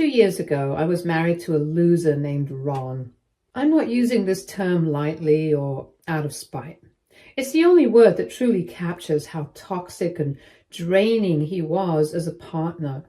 2 years ago, I was married to a loser named Ron. I'm not using this term lightly or out of spite. It's the only word that truly captures how toxic and draining he was as a partner.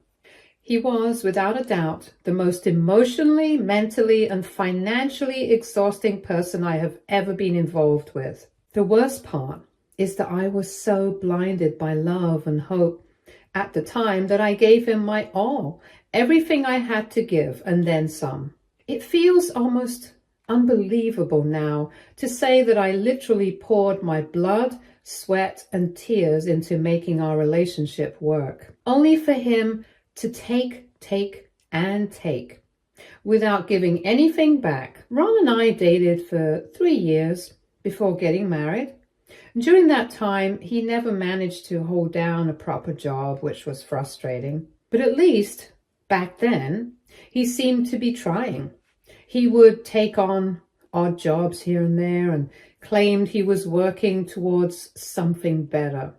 He was, without a doubt, the most emotionally, mentally, and financially exhausting person I have ever been involved with. The worst part is that I was so blinded by love and hope at the time that I gave him my all, everything I had to give, and then some. It feels almost unbelievable now to say that I literally poured my blood, sweat, and tears into making our relationship work, only for him to take, and take, without giving anything back. Ron and I dated for 3 years before getting married. During that time, he never managed to hold down a proper job, which was frustrating. But at least, back then, he seemed to be trying. He would take on odd jobs here and there and claimed he was working towards something better.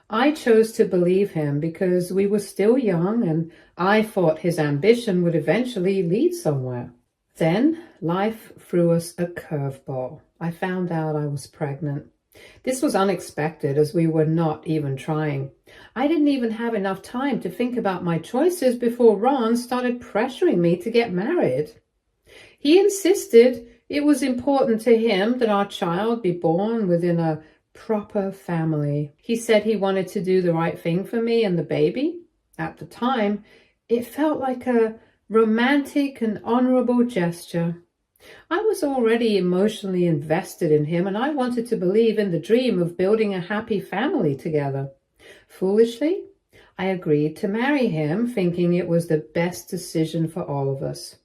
I chose to believe him because we were still young and I thought his ambition would eventually lead somewhere. Then life threw us a curveball. I found out I was pregnant. This was unexpected as we were not even trying. I didn't even have enough time to think about my choices before Ron started pressuring me to get married. He insisted it was important to him that our child be born within a proper family. He said he wanted to do the right thing for me and the baby. At the time, it felt like a romantic and honorable gesture. I was already emotionally invested in him, and I wanted to believe in the dream of building a happy family together. Foolishly, I agreed to marry him, thinking it was the best decision for all of us.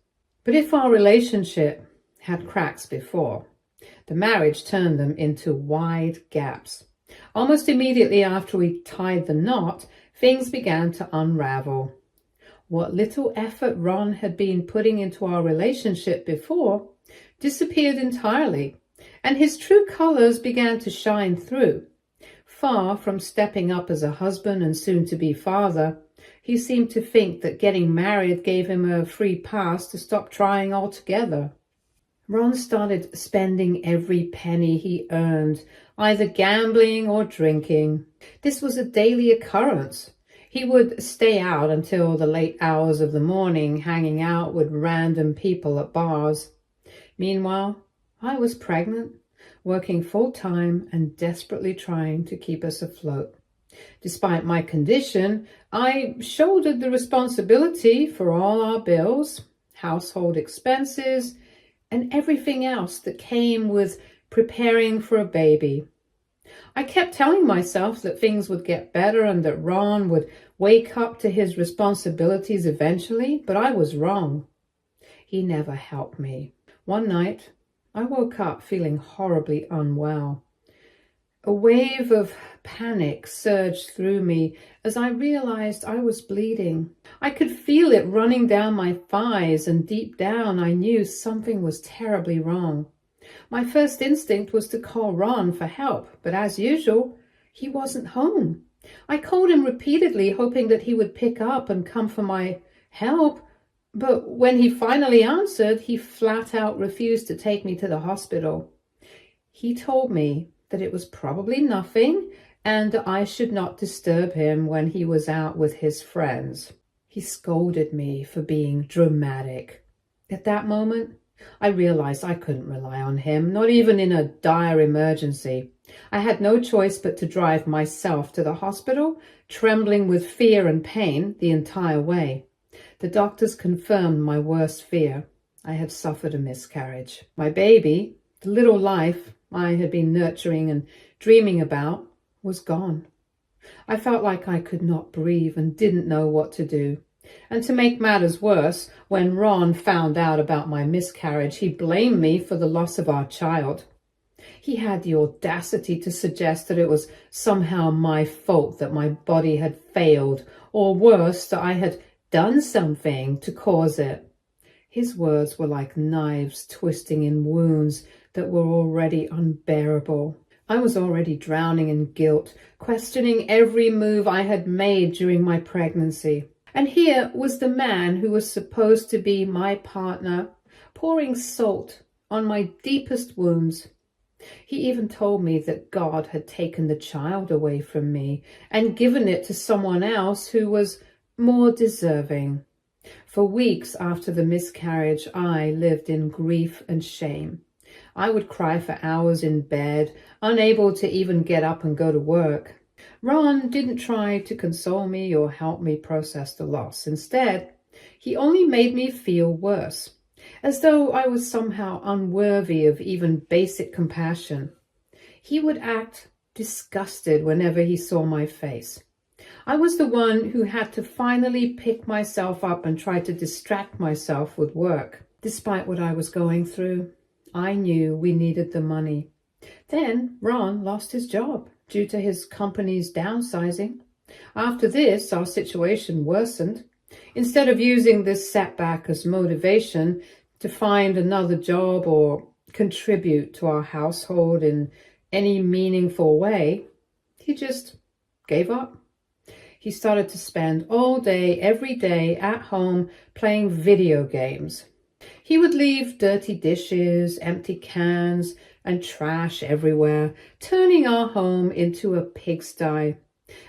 But if our relationship had cracks before, the marriage turned them into wide gaps. Almost immediately after we tied the knot, things began to unravel. What little effort Ron had been putting into our relationship before disappeared entirely, and his true colors began to shine through. Far from stepping up as a husband and soon-to-be father, he seemed to think that getting married gave him a free pass to stop trying altogether. Ron started spending every penny he earned, either gambling or drinking. This was a daily occurrence. He would stay out until the late hours of the morning, hanging out with random people at bars. Meanwhile, I was pregnant, working full-time and desperately trying to keep us afloat. Despite my condition, I shouldered the responsibility for all our bills, household expenses, and everything else that came with preparing for a baby. I kept telling myself that things would get better and that Ron would wake up to his responsibilities eventually, but I was wrong. He never helped me. One night, I woke up feeling horribly unwell. A wave of panic surged through me as I realized I was bleeding. I could feel it running down my thighs, and deep down I knew something was terribly wrong. My first instinct was to call Ron for help, but as usual, he wasn't home. I called him repeatedly, hoping that he would pick up and come for my help, but when he finally answered, he flat out refused to take me to the hospital. He told me that it was probably nothing and that I should not disturb him when he was out with his friends. He scolded me for being dramatic. At that moment, I realized I couldn't rely on him, not even in a dire emergency. I had no choice but to drive myself to the hospital, trembling with fear and pain the entire way. The doctors confirmed my worst fear. I had suffered a miscarriage. My baby, the little life I had been nurturing and dreaming about, was gone. I felt like I could not breathe and didn't know what to do. And to make matters worse, when Ron found out about my miscarriage, he blamed me for the loss of our child. He had the audacity to suggest that it was somehow my fault that my body had failed, or worse, that I had done something to cause it. His words were like knives twisting in wounds that were already unbearable. I was already drowning in guilt, questioning every move I had made during my pregnancy. And here was the man who was supposed to be my partner, pouring salt on my deepest wounds. He even told me that God had taken the child away from me and given it to someone else who was more deserving. For weeks after the miscarriage, I lived in grief and shame. I would cry for hours in bed, unable to even get up and go to work. Ron didn't try to console me or help me process the loss. Instead, he only made me feel worse, as though I was somehow unworthy of even basic compassion. He would act disgusted whenever he saw my face. I was the one who had to finally pick myself up and try to distract myself with work. Despite what I was going through, I knew we needed the money. Then Ron lost his job due to his company's downsizing. After this, our situation worsened. Instead of using this setback as motivation to find another job or contribute to our household in any meaningful way, he just gave up. He started to spend all day, every day at home playing video games. He would leave dirty dishes, empty cans, and trash everywhere, turning our home into a pigsty,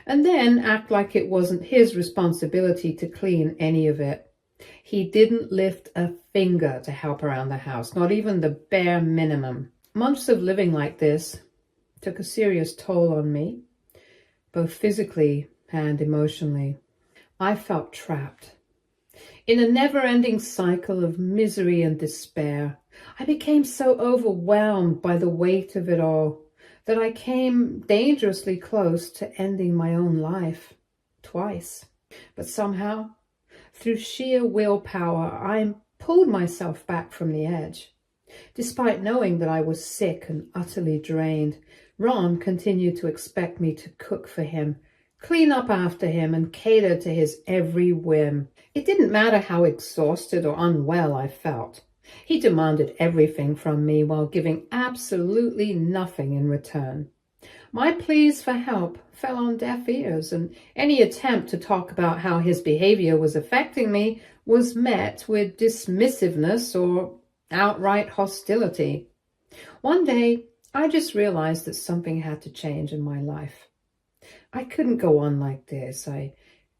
and then act like it wasn't his responsibility to clean any of it. He didn't lift a finger to help around the house, not even the bare minimum. Months of living like this took a serious toll on me, both physically and emotionally. I felt trapped in a never-ending cycle of misery and despair. I became so overwhelmed by the weight of it all that I came dangerously close to ending my own life twice. But somehow, through sheer willpower, I pulled myself back from the edge. Despite knowing that I was sick and utterly drained, Ron continued to expect me to cook for him, clean up after him, and cater to his every whim. It didn't matter how exhausted or unwell I felt. He demanded everything from me while giving absolutely nothing in return. My pleas for help fell on deaf ears, and any attempt to talk about how his behavior was affecting me was met with dismissiveness or outright hostility. One day, I just realized that something had to change in my life. I couldn't go on like this. I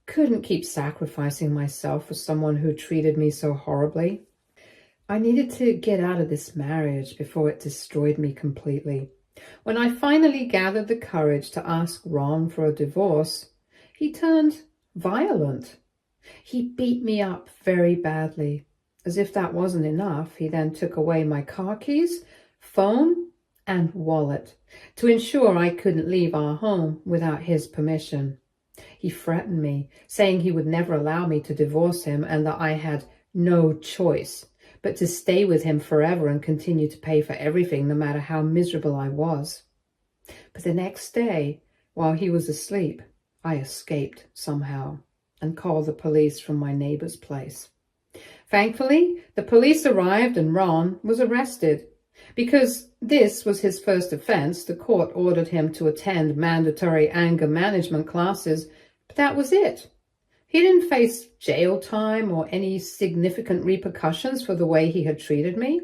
couldn't keep sacrificing myself for someone who treated me so horribly. I needed to get out of this marriage before it destroyed me completely. When I finally gathered the courage to ask Ron for a divorce, he turned violent. He beat me up very badly. As if that wasn't enough, he then took away my car keys, phone, and wallet to ensure I couldn't leave our home without his permission. He threatened me, saying he would never allow me to divorce him and that I had no choice but to stay with him forever and continue to pay for everything, no matter how miserable I was. But the next day, while he was asleep, I escaped somehow and called the police from my neighbor's place. Thankfully, the police arrived and Ron was arrested. Because this was his first offense, the court ordered him to attend mandatory anger management classes, but that was it. He didn't face jail time or any significant repercussions for the way he had treated me.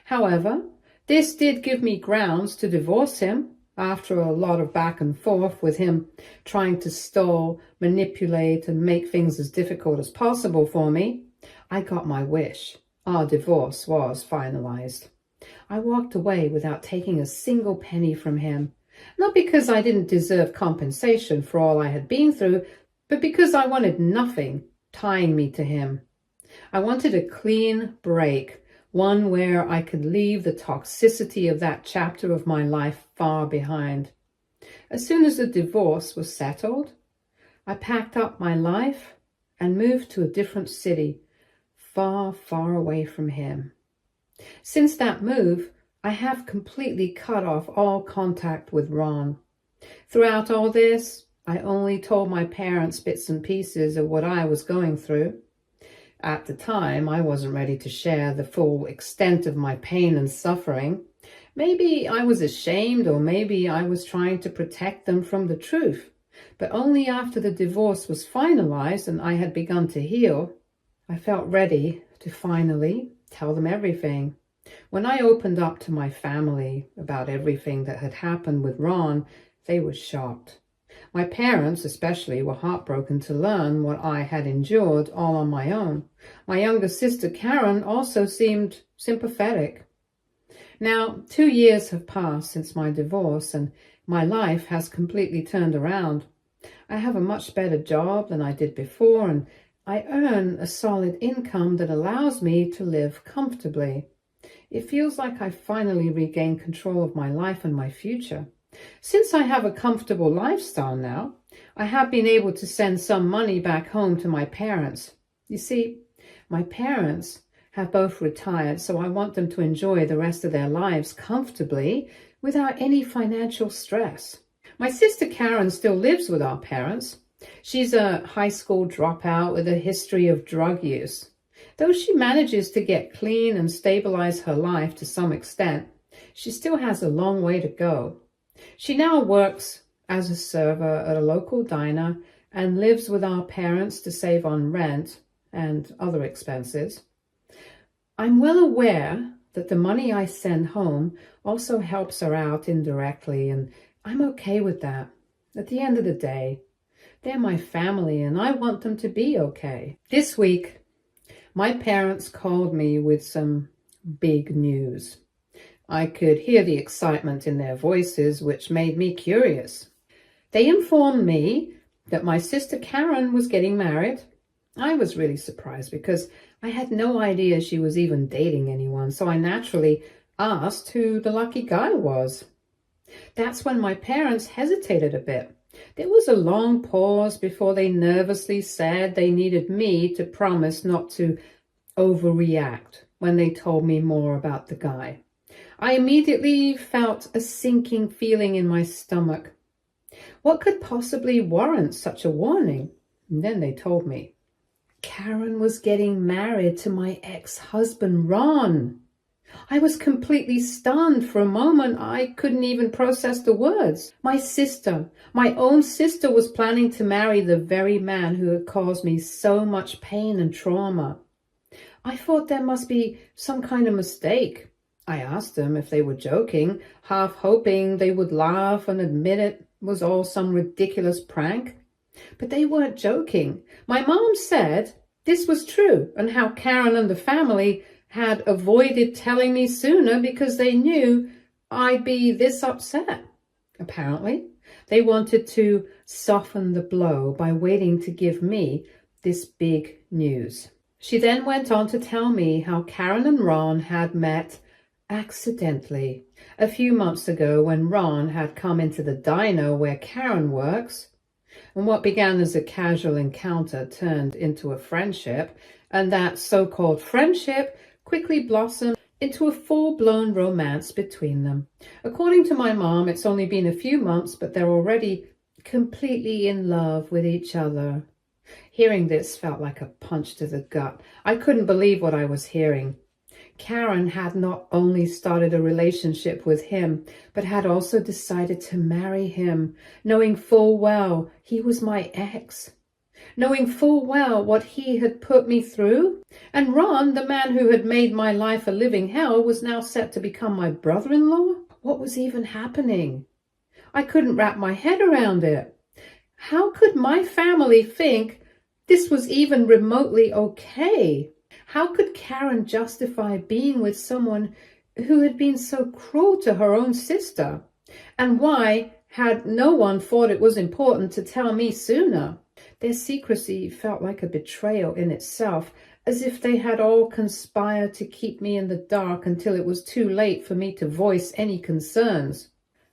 However, this did give me grounds to divorce him after a lot of back and forth with him trying to stall, manipulate, and make things as difficult as possible for me. I got my wish. Our divorce was finalized. I walked away without taking a single penny from him, not because I didn't deserve compensation for all I had been through, but because I wanted nothing tying me to him. I wanted a clean break, one where I could leave the toxicity of that chapter of my life far behind. As soon as the divorce was settled, I packed up my life and moved to a different city, far, far away from him. Since that move, I have completely cut off all contact with Ron. Throughout all this, I only told my parents bits and pieces of what I was going through. At the time, I wasn't ready to share the full extent of my pain and suffering. Maybe I was ashamed, or maybe I was trying to protect them from the truth. But only after the divorce was finalized and I had begun to heal, I felt ready to finally tell them everything. When I opened up to my family about everything that had happened with Ron, they were shocked. My parents, especially, were heartbroken to learn what I had endured all on my own. My younger sister, Karen, also seemed sympathetic. Now, 2 years have passed since my divorce, and my life has completely turned around. I have a much better job than I did before, and I earn a solid income that allows me to live comfortably. It feels like I finally regained control of my life and my future. Since I have a comfortable lifestyle now, I have been able to send some money back home to my parents. You see, my parents have both retired, so I want them to enjoy the rest of their lives comfortably without any financial stress. My sister Karen still lives with our parents. She's a high school dropout with a history of drug use. Though she manages to get clean and stabilize her life to some extent, she still has a long way to go. She now works as a server at a local diner and lives with our parents to save on rent and other expenses. I'm well aware that the money I send home also helps her out indirectly, and I'm okay with that. At the end of the day, they're my family and I want them to be okay. This week, my parents called me with some big news. I could hear the excitement in their voices, which made me curious. They informed me that my sister Karen was getting married. I was really surprised because I had no idea she was even dating anyone, so I naturally asked who the lucky guy was. That's when my parents hesitated a bit. There was a long pause before they nervously said they needed me to promise not to overreact when they told me more about the guy. I immediately felt a sinking feeling in my stomach. What could possibly warrant such a warning? And then they told me. Karen was getting married to my ex-husband, Ron. I was completely stunned. For a moment, I couldn't even process the words. My sister, my own sister, was planning to marry the very man who had caused me so much pain and trauma. I thought there must be some kind of mistake. I asked them if they were joking, half hoping they would laugh and admit it was all some ridiculous prank. But they weren't joking. My mom said this was true, and how Karen and the family had avoided telling me sooner because they knew I'd be this upset. Apparently, they wanted to soften the blow by waiting to give me this big news. She then went on to tell me how Karen and Ron had met accidentally a few months ago when Ron had come into the diner where Karen works, and what began as a casual encounter turned into a friendship, and that so-called friendship quickly blossomed into a full-blown romance between them. According to my mom, it's only been a few months, but they're already completely in love with each other. Hearing this felt like a punch to the gut. I couldn't believe what I was hearing. Karen had not only started a relationship with him, but had also decided to marry him, knowing full well he was my ex, knowing full well what he had put me through. And Ron, the man who had made my life a living hell, was now set to become my brother-in-law? What was even happening? I couldn't wrap my head around it. How could my family think this was even remotely okay? How could Karen justify being with someone who had been so cruel to her own sister? And why had no one thought it was important to tell me sooner? Their secrecy felt like a betrayal in itself, as if they had all conspired to keep me in the dark until it was too late for me to voice any concerns.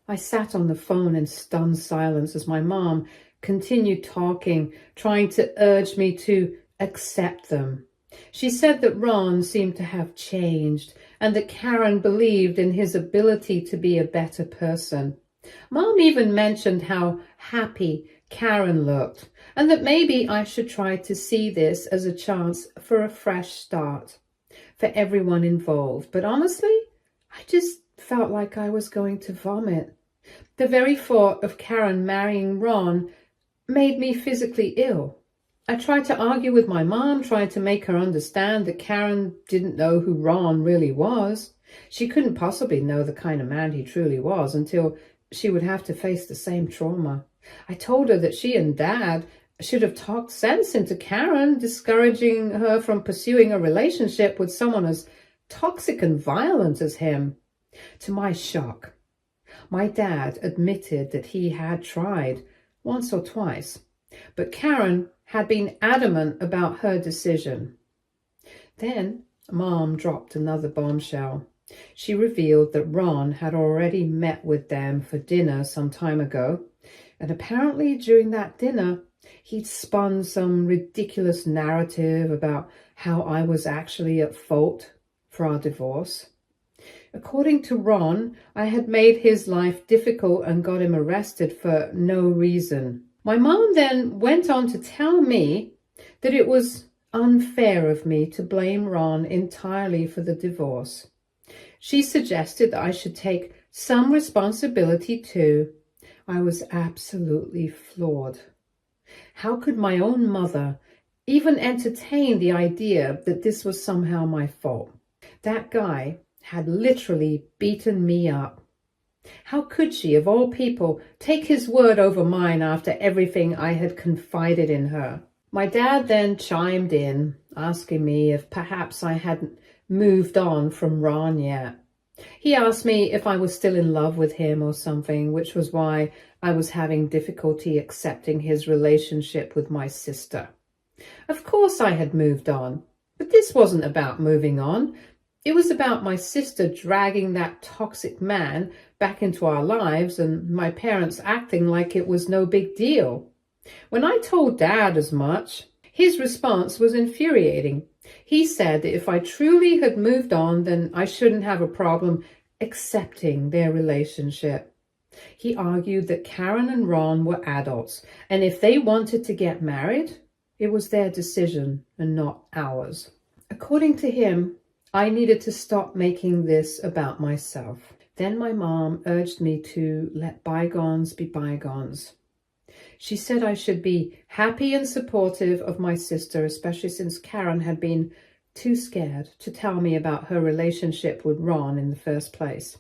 I sat on the phone in stunned silence as my mom continued talking, trying to urge me to accept them. She said that Ron seemed to have changed and that Karen believed in his ability to be a better person. Mom even mentioned how happy Karen looked and that maybe I should try to see this as a chance for a fresh start for everyone involved. But honestly, I just felt like I was going to vomit. The very thought of Karen marrying Ron made me physically ill. I tried to argue with my mom, tried to make her understand that Karen didn't know who Ron really was. She couldn't possibly know the kind of man he truly was until she would have to face the same trauma. I told her that she and Dad should have talked sense into Karen, discouraging her from pursuing a relationship with someone as toxic and violent as him. To my shock, my dad admitted that he had tried once or twice, but Karen had been adamant about her decision. Then Mom dropped another bombshell. She revealed that Ron had already met with them for dinner some time ago, and apparently during that dinner he'd spun some ridiculous narrative about how I was actually at fault for our divorce. According to Ron, I had made his life difficult and got him arrested for no reason. My mom then went on to tell me that it was unfair of me to blame Ron entirely for the divorce. She suggested that I should take some responsibility too. I was absolutely floored. How could my own mother even entertain the idea that this was somehow my fault? That guy had literally beaten me up. How could she, of all people, take his word over mine after everything I had confided in her? My dad then chimed in, asking me if perhaps I hadn't moved on from Ron yet. He asked me if I was still in love with him or something, which was why I was having difficulty accepting his relationship with my sister. Of course I had moved on, but this wasn't about moving on. It was about my sister dragging that toxic man back into our lives and my parents acting like it was no big deal. When I told Dad as much, his response was infuriating. He said that if I truly had moved on, then I shouldn't have a problem accepting their relationship. He argued that Karen and Ron were adults, and if they wanted to get married, it was their decision and not ours. According to him, I needed to stop making this about myself. Then my mom urged me to let bygones be bygones. She said I should be happy and supportive of my sister, especially since Karen had been too scared to tell me about her relationship with Ron in the first place.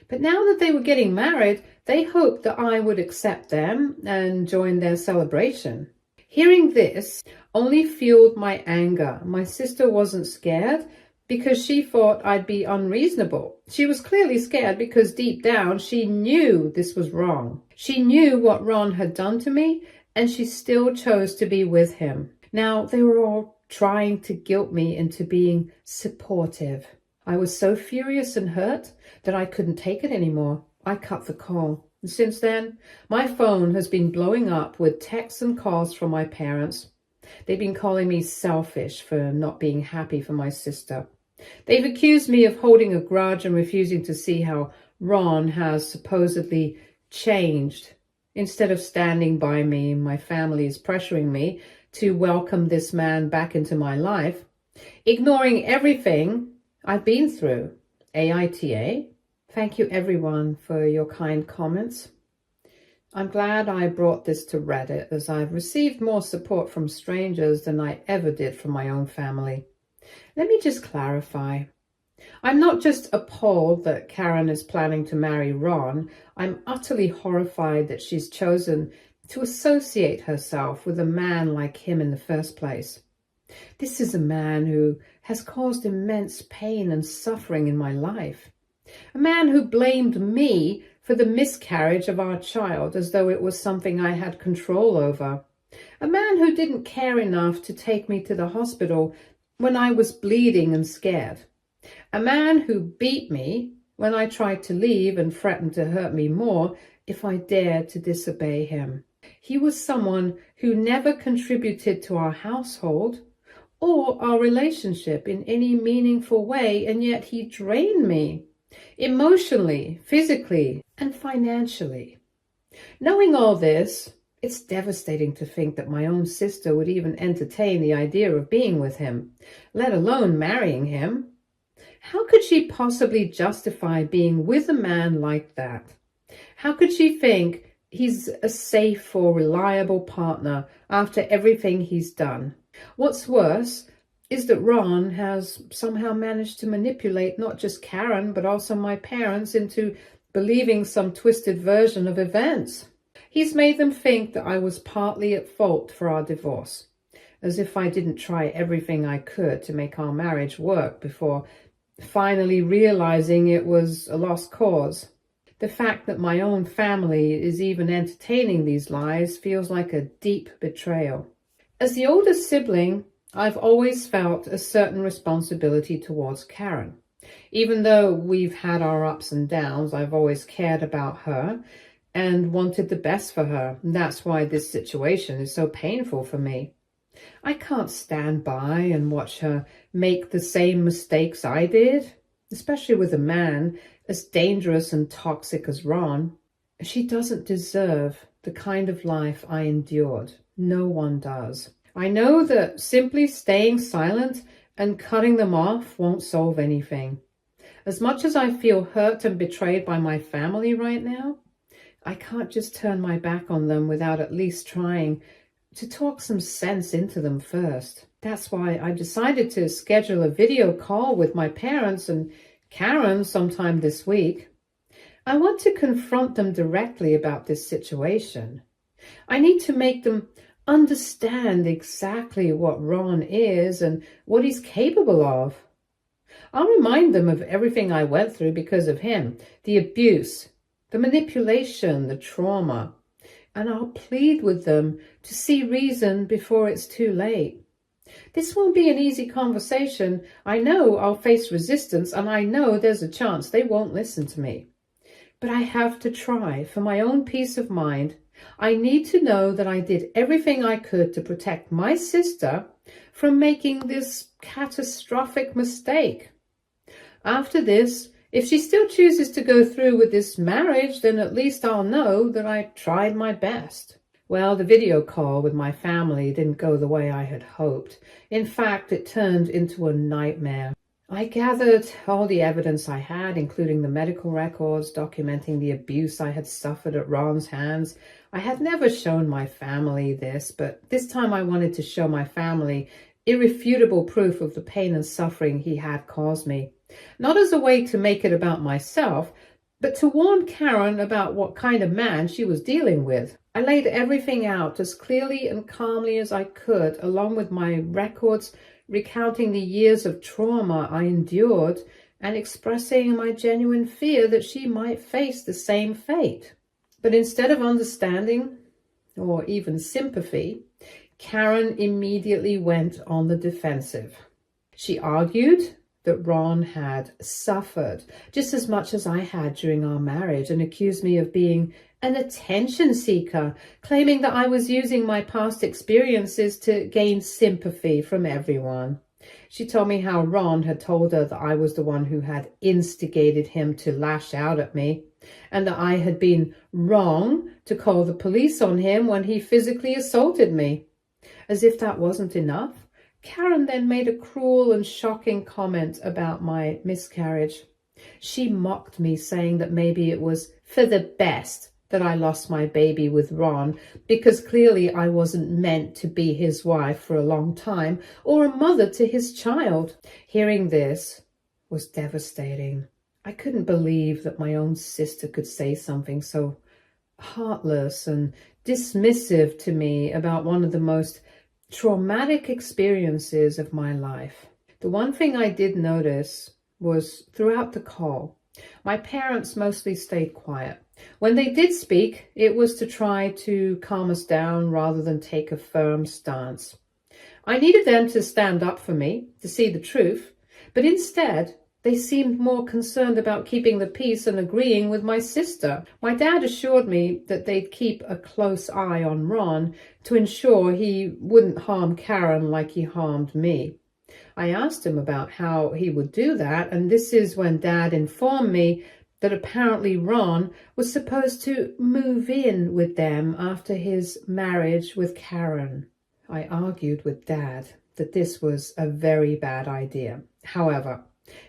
But now that they were getting married, they hoped that I would accept them and join their celebration. Hearing this only fueled my anger. My sister wasn't scared because she thought I'd be unreasonable. She was clearly scared because deep down she knew this was wrong. She knew what Ron had done to me, and she still chose to be with him. Now they were all trying to guilt me into being supportive. I was so furious and hurt that I couldn't take it anymore. I cut the call. And since then, my phone has been blowing up with texts and calls from my parents. They've been calling me selfish for not being happy for my sister. They've accused me of holding a grudge and refusing to see how Ron has supposedly changed. Instead of standing by me, my family is pressuring me to welcome this man back into my life, ignoring everything I've been through. AITA. Thank you everyone for your kind comments. I'm glad I brought this to Reddit, as I've received more support from strangers than I ever did from my own family. Let me just clarify. I'm not just appalled that Karen is planning to marry Ron. I'm utterly horrified that she's chosen to associate herself with a man like him in the first place. This is a man who has caused immense pain and suffering in my life. A man who blamed me for the miscarriage of our child as though it was something I had control over. A man who didn't care enough to take me to the hospital when I was bleeding and scared. A man who beat me when I tried to leave and threatened to hurt me more if I dared to disobey him. He was someone who never contributed to our household or our relationship in any meaningful way, and yet he drained me emotionally, physically, and financially. Knowing all this, it's devastating to think that my own sister would even entertain the idea of being with him, let alone marrying him. How could she possibly justify being with a man like that? How could she think He's a safe or reliable partner after everything he's done. What's worse is that Ron has somehow managed to manipulate not just Karen, but also my parents into believing some twisted version of events. He's made them think that I was partly at fault for our divorce, as if I didn't try everything I could to make our marriage work before finally realizing it was a lost cause. The fact that my own family is even entertaining these lies feels like a deep betrayal. As the oldest sibling, I've always felt a certain responsibility towards Karen. Even though we've had our ups and downs, I've always cared about her and wanted the best for her. And that's why this situation is so painful for me. I can't stand by and watch her make the same mistakes I did, especially with a man as dangerous and toxic as Ron. She doesn't deserve the kind of life I endured. No one does. I know that simply staying silent and cutting them off won't solve anything. As much as I feel hurt and betrayed by my family right now, I can't just turn my back on them without at least trying to talk some sense into them first. That's why I decided to schedule a video call with my parents and Karen sometime this week. I want to confront them directly about this situation. I need to make them understand exactly what Ron is and what he's capable of. I'll remind them of everything I went through because of him, the abuse, the manipulation, the trauma, and I'll plead with them to see reason before it's too late. This won't be an easy conversation. I know I'll face resistance, and I know there's a chance they won't listen to me. But I have to try for my own peace of mind. I need to know that I did everything I could to protect my sister from making this catastrophic mistake. After this, if she still chooses to go through with this marriage, then at least I'll know that I tried my best. Well, the video call with my family didn't go the way I had hoped. In fact, it turned into a nightmare. I gathered all the evidence I had, including the medical records documenting the abuse I had suffered at Ron's hands. I had never shown my family this, but this time I wanted to show my family irrefutable proof of the pain and suffering he had caused me. Not as a way to make it about myself, but to warn Karen about what kind of man she was dealing with. I laid everything out as clearly and calmly as I could, along with my records recounting the years of trauma I endured and expressing my genuine fear that she might face the same fate. But instead of understanding or even sympathy, Karen immediately went on the defensive. She argued that Ron had suffered just as much as I had during our marriage and accused me of being an attention seeker, claiming that I was using my past experiences to gain sympathy from everyone. She told me how Ron had told her that I was the one who had instigated him to lash out at me, and that I had been wrong to call the police on him when he physically assaulted me. As if that wasn't enough, Karen then made a cruel and shocking comment about my miscarriage. She mocked me, saying that maybe it was for the best that I lost my baby with Ron, because clearly I wasn't meant to be his wife for a long time or a mother to his child. Hearing this was devastating. I couldn't believe that my own sister could say something so heartless and dismissive to me about one of the most traumatic experiences of my life. The one thing I did notice was throughout the call, my parents mostly stayed quiet. When they did speak, it was to try to calm us down rather than take a firm stance. I needed them to stand up for me, to see the truth, but instead, they seemed more concerned about keeping the peace and agreeing with my sister. My dad assured me that they'd keep a close eye on Ron to ensure he wouldn't harm Karen like he harmed me. I asked him about how he would do that, and this is when Dad informed me that apparently Ron was supposed to move in with them after his marriage with Karen. I argued with Dad that this was a very bad idea. However,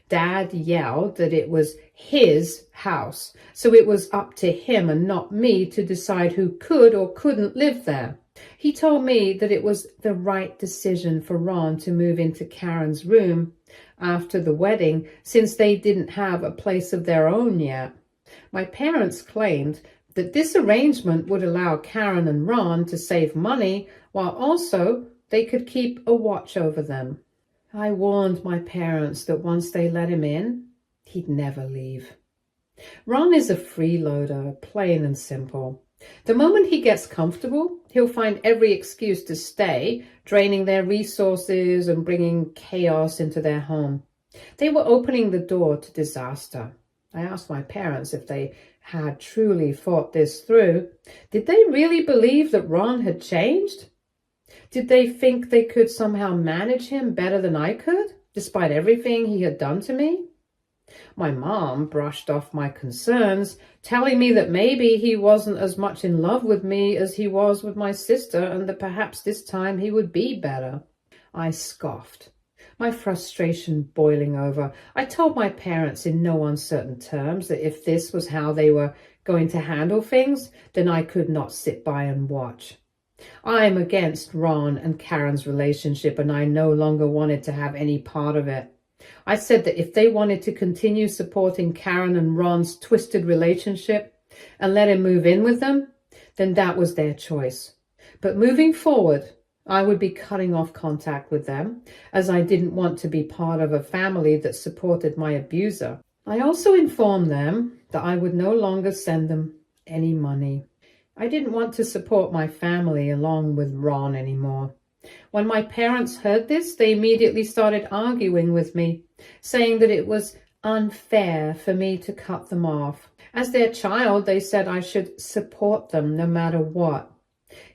Dad yelled that it was his house, so it was up to him and not me to decide who could or couldn't live there. He told me that it was the right decision for Ron to move into Karen's room after the wedding, since they didn't have a place of their own yet. My parents claimed that this arrangement would allow Karen and Ron to save money, while also they could keep a watch over them. I warned my parents that once they let him in, he'd never leave. Ron is a freeloader, plain and simple. The moment he gets comfortable, he'll find every excuse to stay, draining their resources and bringing chaos into their home. They were opening the door to disaster. I asked my parents if they had truly thought this through. Did they really believe that Ron had changed? Did they think they could somehow manage him better than I could, despite everything he had done to me? My mom brushed off my concerns, telling me that maybe he wasn't as much in love with me as he was with my sister, and that perhaps this time he would be better. I scoffed, my frustration boiling over. I told my parents in no uncertain terms that if this was how they were going to handle things, then I could not sit by and watch. I'm against Ron and Karen's relationship, and I no longer wanted to have any part of it. I said that if they wanted to continue supporting Karen and Ron's twisted relationship and let him move in with them, then that was their choice. But moving forward, I would be cutting off contact with them, as I didn't want to be part of a family that supported my abuser. I also informed them that I would no longer send them any money. I didn't want to support my family along with Ron anymore. When my parents heard this, they immediately started arguing with me, saying that it was unfair for me to cut them off. As their child, they said I should support them no matter what.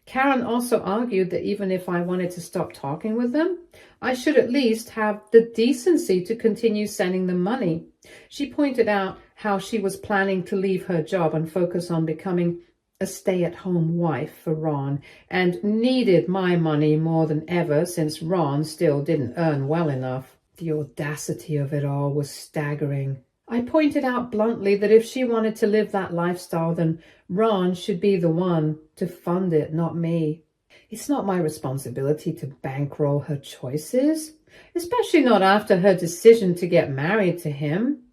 Karen also argued that even if I wanted to stop talking with them, I should at least have the decency to continue sending them money. She pointed out how she was planning to leave her job and focus on becoming a stay-at-home wife for Ron, and needed my money more than ever since Ron still didn't earn well enough. The audacity of it all was staggering. I pointed out bluntly that if she wanted to live that lifestyle, then Ron should be the one to fund it, not me. It's not my responsibility to bankroll her choices, especially not after her decision to get married to him.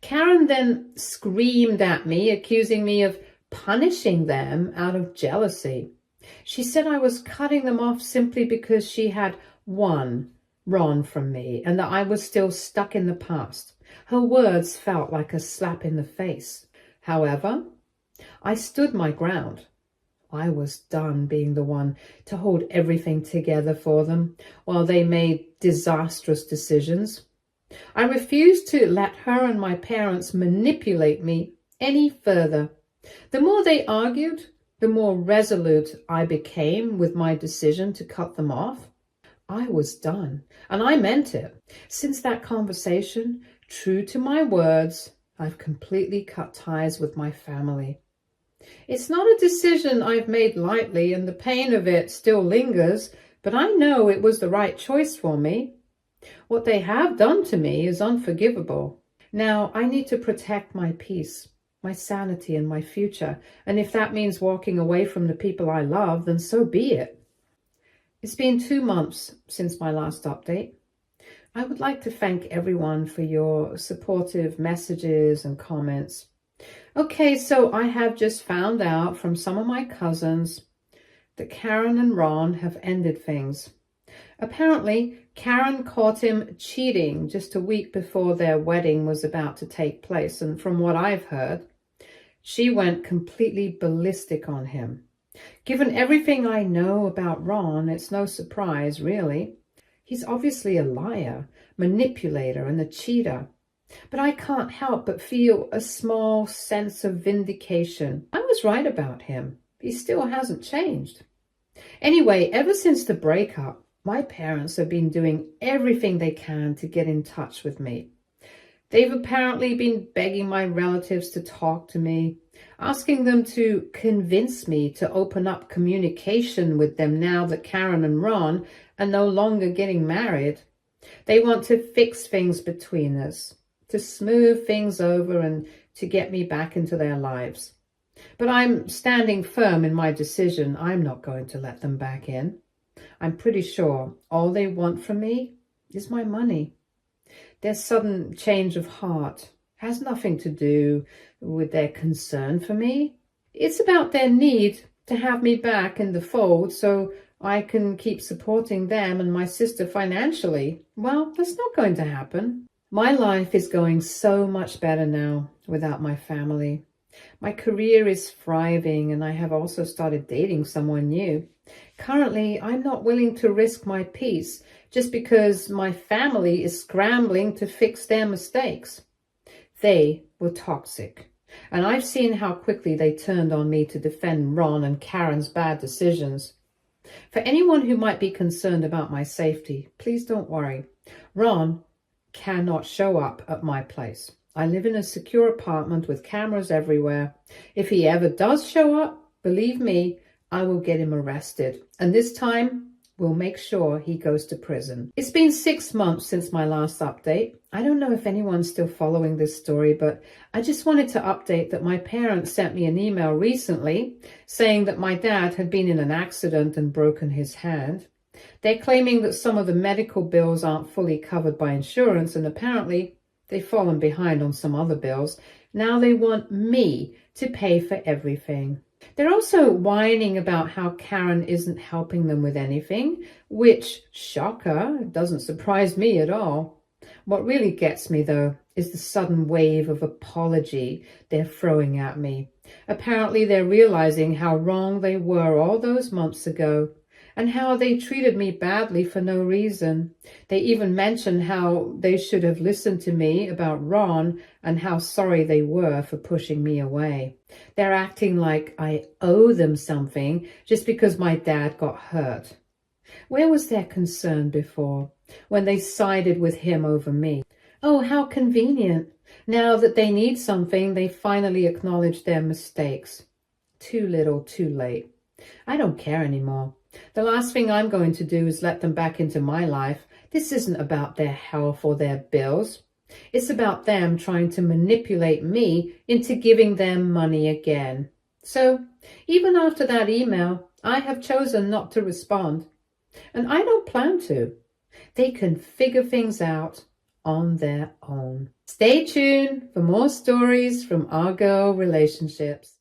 Karen then screamed at me, accusing me of punishing them out of jealousy. She said I was cutting them off simply because she had won Ron from me and that I was still stuck in the past. Her words felt like a slap in the face. However, I stood my ground. I was done being the one to hold everything together for them while they made disastrous decisions. I refused to let her and my parents manipulate me any further. The more they argued, the more resolute I became with my decision to cut them off. I was done, and I meant it. Since that conversation, true to my words, I've completely cut ties with my family. It's not a decision I've made lightly, and the pain of it still lingers, but I know it was the right choice for me. What they have done to me is unforgivable. Now I need to protect my peace, my sanity, and my future. And if that means walking away from the people I love, then so be it. It's been 2 months since my last update. I would like to thank everyone for your supportive messages and comments. Okay, so I have just found out from some of my cousins that Karen and Ron have ended things. Apparently, Karen caught him cheating just a week before their wedding was about to take place, and from what I've heard, she went completely ballistic on him. Given everything I know about Ron, it's no surprise, really. He's obviously a liar, manipulator, and a cheater. But I can't help but feel a small sense of vindication. I was right about him. He still hasn't changed. Anyway, ever since the breakup, my parents have been doing everything they can to get in touch with me. They've apparently been begging my relatives to talk to me, asking them to convince me to open up communication with them now that Karen and Ron are no longer getting married. They want to fix things between us, to smooth things over and to get me back into their lives. But I'm standing firm in my decision. I'm not going to let them back in. I'm pretty sure all they want from me is my money. Their sudden change of heart has nothing to do with their concern for me. It's about their need to have me back in the fold so I can keep supporting them and my sister financially. Well, that's not going to happen. My life is going so much better now without my family. My career is thriving and I have also started dating someone new. Currently, I'm not willing to risk my peace just because my family is scrambling to fix their mistakes. They were toxic, and I've seen how quickly they turned on me to defend Ron and Karen's bad decisions. For anyone who might be concerned about my safety, please don't worry. Ron cannot show up at my place. I live in a secure apartment with cameras everywhere. If he ever does show up, believe me, I will get him arrested. And this time, we'll make sure he goes to prison. It's been 6 months since my last update. I don't know if anyone's still following this story, but I just wanted to update that my parents sent me an email recently saying that my dad had been in an accident and broken his hand. They're claiming that some of the medical bills aren't fully covered by insurance, and apparently they've fallen behind on some other bills. Now they want me to pay for everything. They're also whining about how Karen isn't helping them with anything, which, shocker, doesn't surprise me at all. What really gets me, though, is the sudden wave of apology they're throwing at me. Apparently they're realizing how wrong they were all those months ago, and how they treated me badly for no reason. They even mentioned how they should have listened to me about Ron and how sorry they were for pushing me away. They're acting like I owe them something just because my dad got hurt. Where was their concern before, when they sided with him over me? Oh, how convenient. Now that they need something, they finally acknowledge their mistakes. Too little, too late. I don't care anymore. The last thing I'm going to do is let them back into my life. This isn't about their health or their bills. It's about them trying to manipulate me into giving them money again. So, even after that email, I have chosen not to respond. And I don't plan to. They can figure things out on their own. Stay tuned for more stories from Our Girl Relationships.